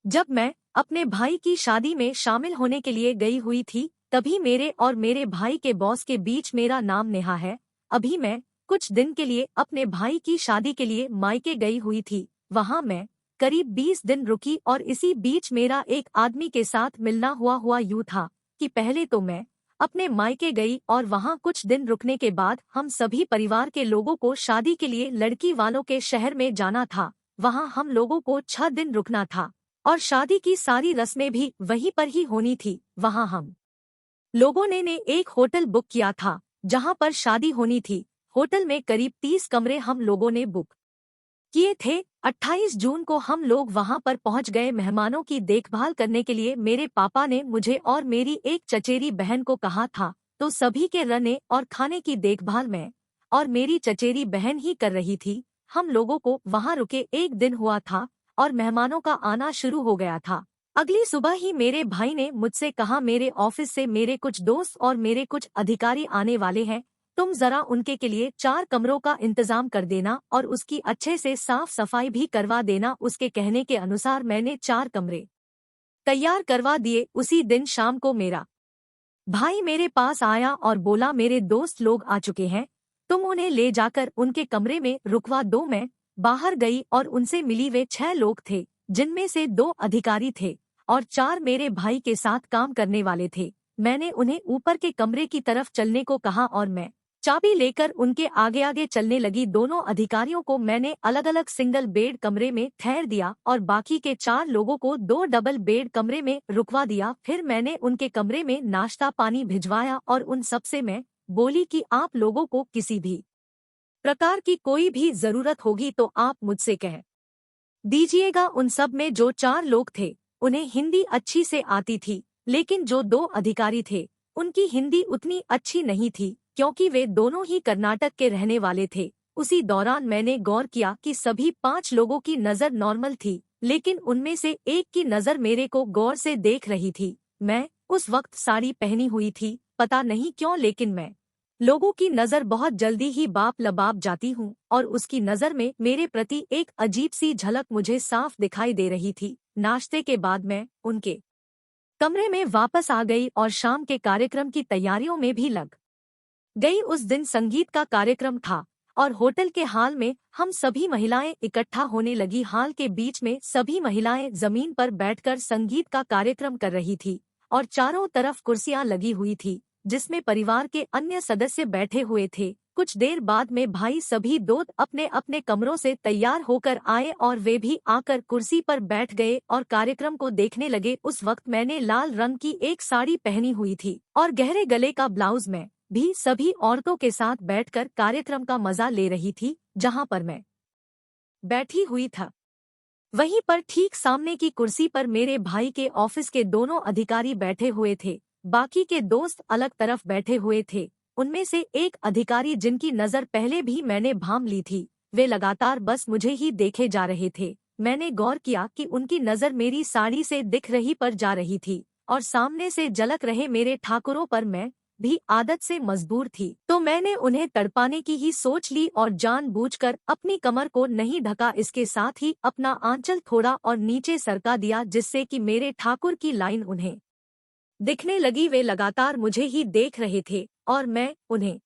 जब मैं अपने भाई की शादी में शामिल होने के लिए गई हुई थी, तभी मेरे और मेरे भाई के बॉस के बीच मेरा नाम नेहा है। अभी मैं कुछ दिन के लिए अपने भाई की शादी के लिए मायके गई हुई थी। वहां मैं करीब 20 दिन रुकी और इसी बीच मेरा एक आदमी के साथ मिलना हुआ यूं था कि पहले तो मैं अपने मायके गई और वहां कुछ दिन रुकने के बाद हम सभी परिवार के लोगों को शादी के लिए लड़की वालों के शहर में जाना था। वहां हम लोगों को 6 दिन रुकना था और शादी की सारी रस्में भी वहीं पर ही होनी थी। वहां हम लोगों ने एक होटल बुक किया था जहां पर शादी होनी थी। होटल में करीब 30 कमरे हम लोगों ने बुक किए थे। 28 जून को हम लोग वहां पर पहुंच गए। मेहमानों की देखभाल करने के लिए मेरे पापा ने मुझे और मेरी एक चचेरी बहन को कहा था, तो सभी के रहने और खाने की देखभाल मैं और मेरी चचेरी बहन ही कर रही थी। हम लोगों को वहां रुके एक दिन हुआ था और मेहमानों का आना शुरू हो गया था। अगली सुबह ही मेरे भाई ने मुझसे कहा, मेरे ऑफिस से मेरे कुछ दोस्त और मेरे कुछ अधिकारी आने वाले हैं, तुम जरा उनके के लिए 4 कमरों का इंतजाम कर देना और उसकी अच्छे से साफ सफाई भी करवा देना। उसके कहने के अनुसार मैंने 4 कमरे तैयार करवा दिए। उसी दिन शाम को मेरा भाई मेरे पास आया और बोला, मेरे दोस्त लोग आ चुके हैं, तुम उन्हें ले जाकर उनके कमरे में रुकवा दो। मैं बाहर गई और उनसे मिली। वे 6 लोग थे, जिनमें से 2 अधिकारी थे और 4 मेरे भाई के साथ काम करने वाले थे। मैंने उन्हें ऊपर के कमरे की तरफ चलने को कहा और मैं चाबी लेकर उनके आगे आगे चलने लगी। दोनों अधिकारियों को मैंने अलग अलग सिंगल बेड कमरे में ठहर दिया और बाकी के 4 लोगों को 2 डबल बेड कमरे में रुकवा दिया। फिर मैंने उनके कमरे में नाश्ता पानी भिजवाया और उन सबसे मैं बोली कि आप लोगों को किसी भी प्रकार की कोई भी जरूरत होगी तो आप मुझसे कह दीजिएगा। उन सब में जो 4 लोग थे उन्हें हिंदी अच्छी से आती थी, लेकिन जो 2 अधिकारी थे उनकी हिंदी उतनी अच्छी नहीं थी, क्योंकि वे दोनों ही कर्नाटक के रहने वाले थे। उसी दौरान मैंने गौर किया कि सभी 5 लोगों की नज़र नॉर्मल थी, लेकिन उनमें से एक की नज़र मेरे को गौर से देख रही थी। मैं उस वक्त साड़ी पहनी हुई थी, पता नहीं क्यों, लेकिन मैं लोगों की नज़र बहुत जल्दी ही बाप लबाप जाती हूँ और उसकी नज़र में मेरे प्रति एक अजीब सी झलक मुझे साफ दिखाई दे रही थी। नाश्ते के बाद मैं उनके कमरे में वापस आ गई और शाम के कार्यक्रम की तैयारियों में भी लग गई। उस दिन संगीत का कार्यक्रम था और होटल के हॉल में हम सभी महिलाएं इकट्ठा होने लगी। हॉल के बीच में सभी महिलाएं जमीन पर बैठकर संगीत का कार्यक्रम कर रही थी और चारों तरफ कुर्सियां लगी हुई थी, जिसमें परिवार के अन्य सदस्य बैठे हुए थे। कुछ देर बाद में भाई सभी दोस्त अपने अपने कमरों से तैयार होकर आए और वे भी आकर कुर्सी पर बैठ गए और कार्यक्रम को देखने लगे। उस वक्त मैंने लाल रंग की एक साड़ी पहनी हुई थी और गहरे गले का ब्लाउज। मैं भी सभी औरतों के साथ बैठकर कार्यक्रम का मजा ले रही थी। जहां पर मैं बैठी हुई था, वहीं पर ठीक सामने की कुर्सी पर मेरे भाई के ऑफिस के दोनों अधिकारी बैठे हुए थे। बाकी के दोस्त अलग तरफ बैठे हुए थे। उनमें से एक अधिकारी, जिनकी नज़र पहले भी मैंने भांप ली थी, वे लगातार बस मुझे ही देखे जा रहे थे। मैंने गौर किया कि उनकी नज़र मेरी साड़ी से दिख रही पर जा रही थी और सामने से झलक रहे मेरे ठाकुरों पर। मैं भी आदत से मजबूर थी, तो मैंने उन्हें तड़पाने की ही सोच ली और जानबूझकर अपनी कमर को नहीं ढका। इसके साथ ही अपना आंचल थोड़ा और नीचे सरका दिया, जिससे कि मेरे ठाकुर की लाइन उन्हें दिखने लगी। वे लगातार मुझे ही देख रहे थे और मैं उन्हें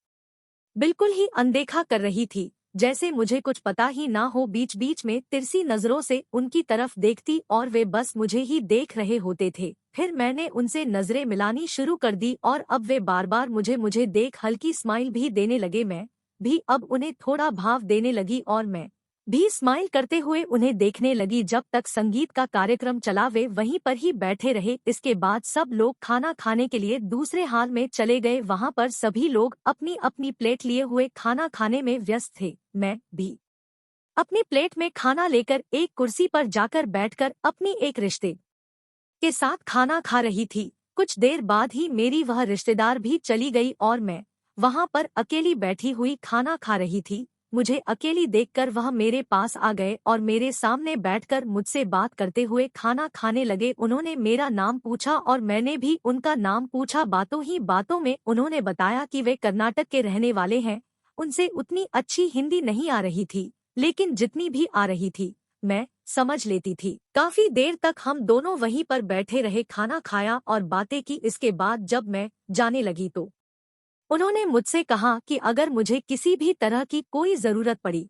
बिल्कुल ही अनदेखा कर रही थी, जैसे मुझे कुछ पता ही ना हो। बीच बीच में तिरछी नजरों से उनकी तरफ देखती और वे बस मुझे ही देख रहे होते थे। फिर मैंने उनसे नजरें मिलानी शुरू कर दी और अब वे बार बार मुझे देख हल्की स्माइल भी देने लगे। मैं भी अब उन्हें थोड़ा भाव देने लगी और मैं भी स्माइल करते हुए उन्हें देखने लगी। जब तक संगीत का कार्यक्रम चला वे वहीं पर ही बैठे रहे। इसके बाद सब लोग खाना खाने के लिए दूसरे हॉल में चले गए। वहां पर सभी लोग अपनी अपनी प्लेट लिए हुए खाना खाने में व्यस्त थे। मैं भी अपनी प्लेट में खाना लेकर एक कुर्सी पर जाकर बैठकर अपनी एक रिश्ते के साथ खाना खा रही थी। कुछ देर बाद ही मेरी वह रिश्तेदार भी चली गई और मैं वहां पर अकेली बैठी हुई खाना खा रही थी। मुझे अकेली देखकर वह मेरे पास आ गए और मेरे सामने बैठकर मुझसे बात करते हुए खाना खाने लगे। उन्होंने मेरा नाम पूछा और मैंने भी उनका नाम पूछा। बातों ही बातों में उन्होंने बताया कि वे कर्नाटक के रहने वाले हैं। उनसे उतनी अच्छी हिंदी नहीं आ रही थी, लेकिन जितनी भी आ रही थी मैं समझ लेती थी। काफी देर तक हम दोनों वहीं पर बैठे रहे, खाना खाया और बातें की। इसके बाद जब मैं जाने लगी तो उन्होंने मुझसे कहा कि अगर मुझे किसी भी तरह की कोई जरूरत पड़ी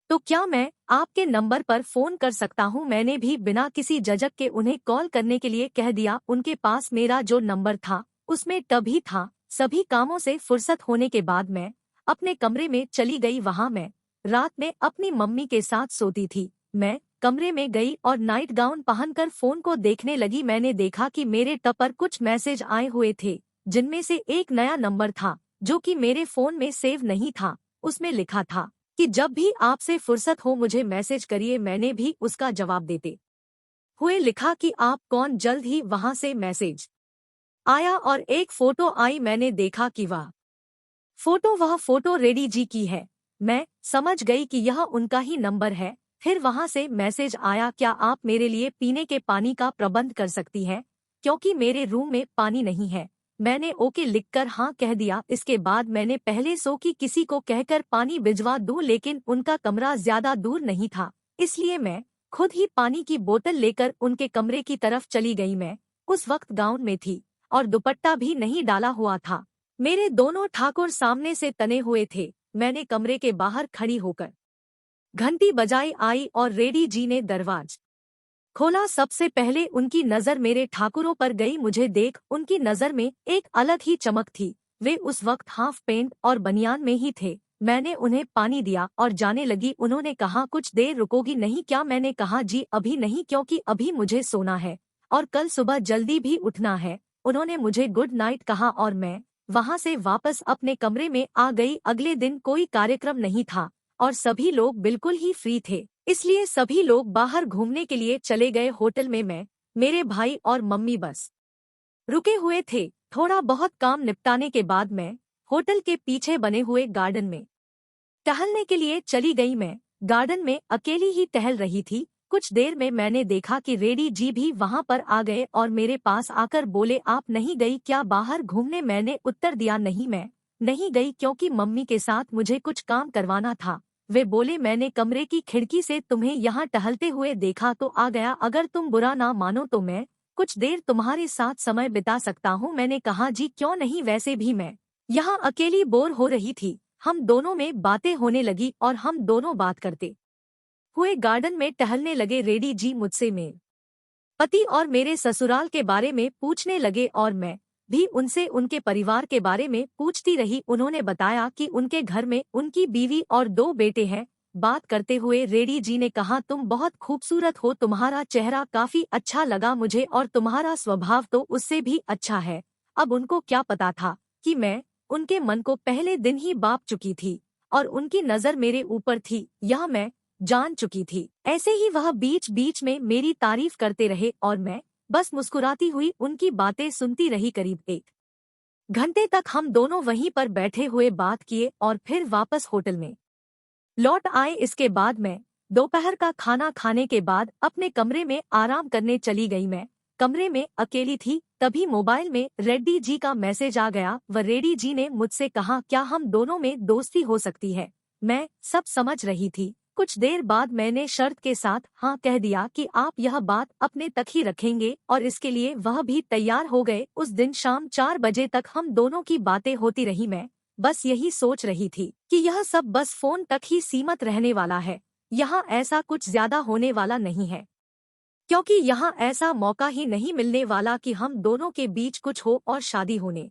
तो क्या मैं आपके नंबर पर फोन कर सकता हूं। मैंने भी बिना किसी झिझक के उन्हें कॉल करने के लिए कह दिया। उनके पास मेरा जो नंबर था उसमें टब ही था। सभी कामों से फुर्सत होने के बाद मैं अपने कमरे में चली गई। वहां मैं रात में अपनी मम्मी के साथ सोती थी। मैं कमरे में गई और नाइट गाउन पहनकर फोन को देखने लगी। मैंने देखा कि मेरे टब पर कुछ मैसेज आए हुए थे, जिनमें से एक नया नंबर था जो कि मेरे फोन में सेव नहीं था। उसमें लिखा था कि जब भी आपसे फुर्सत हो मुझे मैसेज करिए। मैंने भी उसका जवाब देते हुए लिखा कि आप कौन। जल्द ही वहां से मैसेज आया और एक फोटो आई। मैंने देखा कि वह फोटो रेडी जी की है। मैं समझ गई कि यह उनका ही नंबर है। फिर वहां से मैसेज आया, क्या आप मेरे लिए पीने के पानी का प्रबंध कर सकती हैं, क्योंकि मेरे रूम में पानी नहीं है। मैंने ओके लिखकर हाँ कह दिया। इसके बाद मैंने पहले सो कि किसी को कहकर पानी भिजवा दूं, लेकिन उनका कमरा ज्यादा दूर नहीं था, इसलिए मैं खुद ही पानी की बोतल लेकर उनके कमरे की तरफ चली गई। मैं उस वक्त गाउन में थी और दुपट्टा भी नहीं डाला हुआ था। मेरे दोनों ठाकुर सामने से तने हुए थे। मैंने कमरे के बाहर खड़ी होकर घंटी बजाई। आई और रेडी जी ने दरवाजा खोला। सबसे पहले उनकी नजर मेरे ठाकुरों पर गई। मुझे देख उनकी नजर में एक अलग ही चमक थी। वे उस वक्त हाफ पैंट और बनियान में ही थे। मैंने उन्हें पानी दिया और जाने लगी। उन्होंने कहा, कुछ देर रुकोगी नहीं क्या। मैंने कहा, जी अभी नहीं, क्योंकि अभी मुझे सोना है और कल सुबह जल्दी भी उठना है। उन्होंने मुझे गुड नाइट कहा और मैं वहां से वापस अपने कमरे में आ गई। अगले दिन कोई कार्यक्रम नहीं था और सभी लोग बिल्कुल ही फ्री थे, इसलिए सभी लोग बाहर घूमने के लिए चले गए। होटल में मैं, मेरे भाई और मम्मी बस रुके हुए थे। थोड़ा बहुत काम निपटाने के बाद मैं होटल के पीछे बने हुए गार्डन में टहलने के लिए चली गई। मैं गार्डन में अकेली ही टहल रही थी। कुछ देर में मैंने देखा कि रेडी जी भी वहां पर आ गए और मेरे पास आकर बोले, आप नहीं गई क्या बाहर घूमने। मैंने उत्तर दिया, नहीं मैं नहीं गई, क्योंकि मम्मी के साथ मुझे कुछ काम करवाना था। वे बोले, मैंने कमरे की खिड़की से तुम्हें यहाँ टहलते हुए देखा तो आ गया। अगर तुम बुरा ना मानो तो मैं कुछ देर तुम्हारे साथ समय बिता सकता हूँ। मैंने कहा, जी क्यों नहीं, वैसे भी मैं यहाँ अकेली बोर हो रही थी। हम दोनों में बातें होने लगी और हम दोनों बात करते हुए गार्डन में टहलने लगे। रेडी जी मुझसे मेरे पति और मेरे ससुराल के बारे में पूछने लगे और मैं भी उनसे उनके परिवार के बारे में पूछती रही। उन्होंने बताया कि उनके घर में उनकी बीवी और 2 बेटे हैं। बात करते हुए रेडी जी ने कहा, तुम बहुत खूबसूरत हो, तुम्हारा चेहरा काफी अच्छा लगा मुझे और तुम्हारा स्वभाव तो उससे भी अच्छा है। अब उनको क्या पता था कि मैं उनके मन को पहले दिन ही भाप चुकी थी और उनकी नजर मेरे ऊपर थी, यह मैं जान चुकी थी। ऐसे ही वह बीच बीच में मेरी तारीफ करते रहे और मैं बस मुस्कुराती हुई उनकी बातें सुनती रही। करीब 1 घंटे तक हम दोनों वहीं पर बैठे हुए बात किए और फिर वापस होटल में लौट आए। इसके बाद मैं दोपहर का खाना खाने के बाद अपने कमरे में आराम करने चली गई। मैं कमरे में अकेली थी, तभी मोबाइल में रेड्डी जी का मैसेज आ गया। व रेड्डी जी ने मुझसे कहा, क्या हम दोनों में दोस्ती हो सकती है। मैं सब समझ रही थी। कुछ देर बाद मैंने शर्त के साथ हाँ कह दिया कि आप यह बात अपने तक ही रखेंगे और इसके लिए वह भी तैयार हो गए। उस दिन शाम 4 बजे तक हम दोनों की बातें होती रही। मैं बस यही सोच रही थी कि यह सब बस फोन तक ही सीमित रहने वाला है, यहाँ ऐसा कुछ ज्यादा होने वाला नहीं है, क्योंकि यहाँ ऐसा मौका ही नहीं मिलने वाला कि हम दोनों के बीच कुछ हो और शादी होने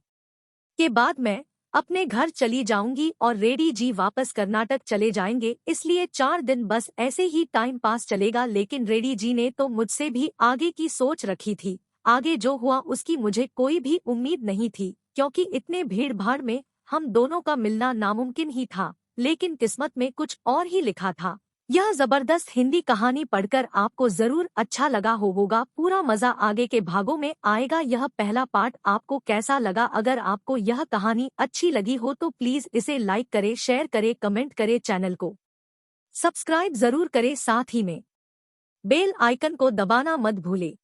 के बाद मैं अपने घर चली जाऊंगी और रेडी जी वापस कर्नाटक चले जाएंगे। इसलिए 4 दिन बस ऐसे ही टाइम पास चलेगा। लेकिन रेडी जी ने तो मुझसे भी आगे की सोच रखी थी। आगे जो हुआ उसकी मुझे कोई भी उम्मीद नहीं थी, क्योंकि इतने भीड़ भाड़ में हम दोनों का मिलना नामुमकिन ही था। लेकिन किस्मत में कुछ और ही लिखा था। यह जबरदस्त हिंदी कहानी पढ़कर आपको जरूर अच्छा लगा होगा। पूरा मजा आगे के भागों में आएगा। यह पहला पार्ट आपको कैसा लगा? अगर आपको यह कहानी अच्छी लगी हो तो प्लीज इसे लाइक करे, शेयर करे, कमेंट करे, चैनल को सब्सक्राइब जरूर करे, साथ ही में बेल आइकन को दबाना मत भूले।